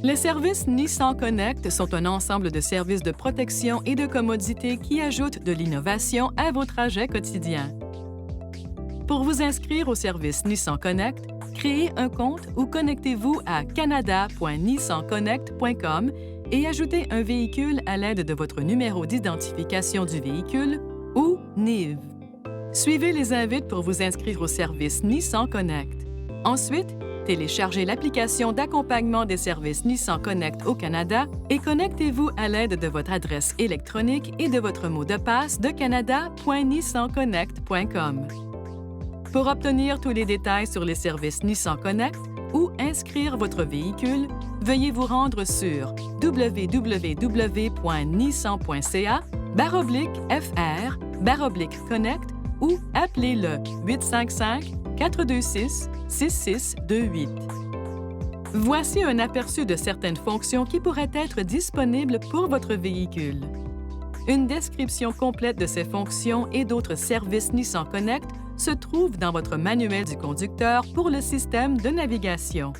Les services Nissan Connect sont un ensemble de services de protection et de commodité qui ajoutent de l'innovation à vos trajets quotidiens. Pour vous inscrire au service Nissan Connect, créez un compte ou connectez-vous à canada.nissanconnect.com et ajoutez un véhicule à l'aide de votre numéro d'identification du véhicule ou NIV. Suivez les invites pour vous inscrire au service Nissan Connect. Ensuite, téléchargez l'application d'accompagnement des services Nissan Connect au Canada et connectez-vous à l'aide de votre adresse électronique et de votre mot de passe de canada.nissanconnect.com. Pour obtenir tous les détails sur les services Nissan Connect ou inscrire votre véhicule, veuillez vous rendre sur www.nissan.ca/fr/connect ou appelez le 855-426-6628. Voici un aperçu de certaines fonctions qui pourraient être disponibles pour votre véhicule. Une description complète de ces fonctions et d'autres services Nissan Connect se trouve dans votre manuel du conducteur pour le système de navigation.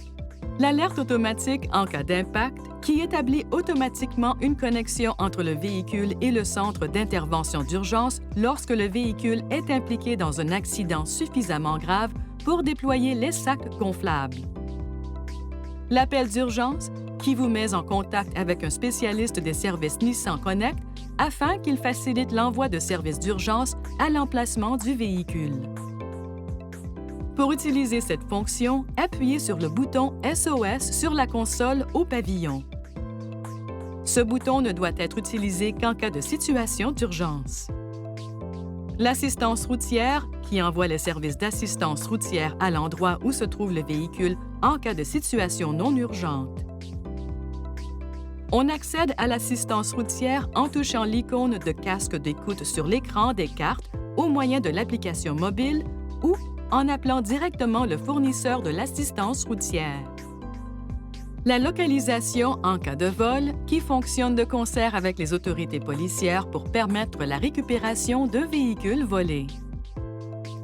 L'alerte automatique en cas d'impact, qui établit automatiquement une connexion entre le véhicule et le centre d'intervention d'urgence lorsque le véhicule est impliqué dans un accident suffisamment grave pour déployer les sacs gonflables. L'appel d'urgence, qui vous met en contact avec un spécialiste des services Nissan Connect afin qu'il facilite l'envoi de services d'urgence à l'emplacement du véhicule. Pour utiliser cette fonction, appuyez sur le bouton SOS sur la console au pavillon. Ce bouton ne doit être utilisé qu'en cas de situation d'urgence. L'assistance routière, qui envoie les services d'assistance routière à l'endroit où se trouve le véhicule en cas de situation non urgente. On accède à l'assistance routière en touchant l'icône de casque d'écoute sur l'écran des cartes au moyen de l'application mobile ou en appelant directement le fournisseur de l'assistance routière. La localisation en cas de vol, qui fonctionne de concert avec les autorités policières pour permettre la récupération de véhicules volés.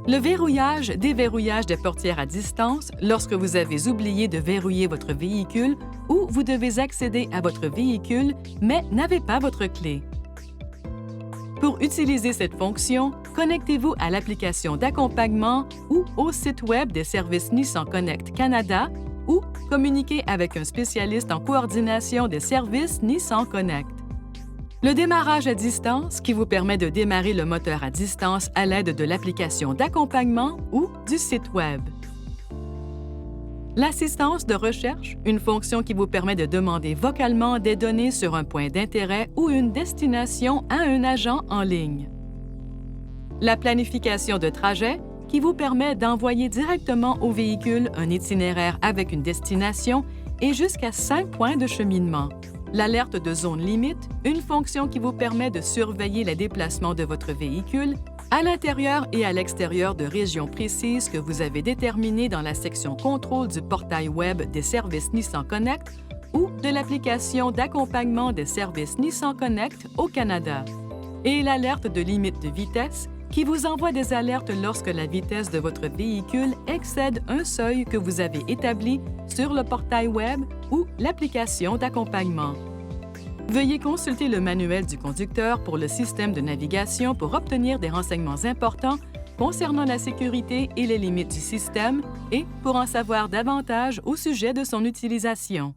Le verrouillage-déverrouillage des portières à distance lorsque vous avez oublié de verrouiller votre véhicule ou vous devez accéder à votre véhicule mais n'avez pas votre clé. Pour utiliser cette fonction, connectez-vous à l'application d'accompagnement ou au site Web des services Nissan Connect Canada ou communiquez avec un spécialiste en coordination des services Nissan Connect. Le démarrage à distance, qui vous permet de démarrer le moteur à distance à l'aide de l'application d'accompagnement ou du site Web. L'assistance de recherche, une fonction qui vous permet de demander vocalement des données sur un point d'intérêt ou une destination à un agent en ligne. La planification de trajet, qui vous permet d'envoyer directement au véhicule un itinéraire avec une destination et jusqu'à 5 points de cheminement. L'alerte de zone limite, une fonction qui vous permet de surveiller les déplacements de votre véhicule à l'intérieur et à l'extérieur de régions précises que vous avez déterminées dans la section Contrôle du portail Web des services Nissan Connect ou de l'application d'accompagnement des services Nissan Connect au Canada. Et l'alerte de limite de vitesse, qui vous envoie des alertes lorsque la vitesse de votre véhicule excède un seuil que vous avez établi sur le portail Web ou l'application d'accompagnement. Veuillez consulter le manuel du conducteur pour le système de navigation pour obtenir des renseignements importants concernant la sécurité et les limites du système et pour en savoir davantage au sujet de son utilisation.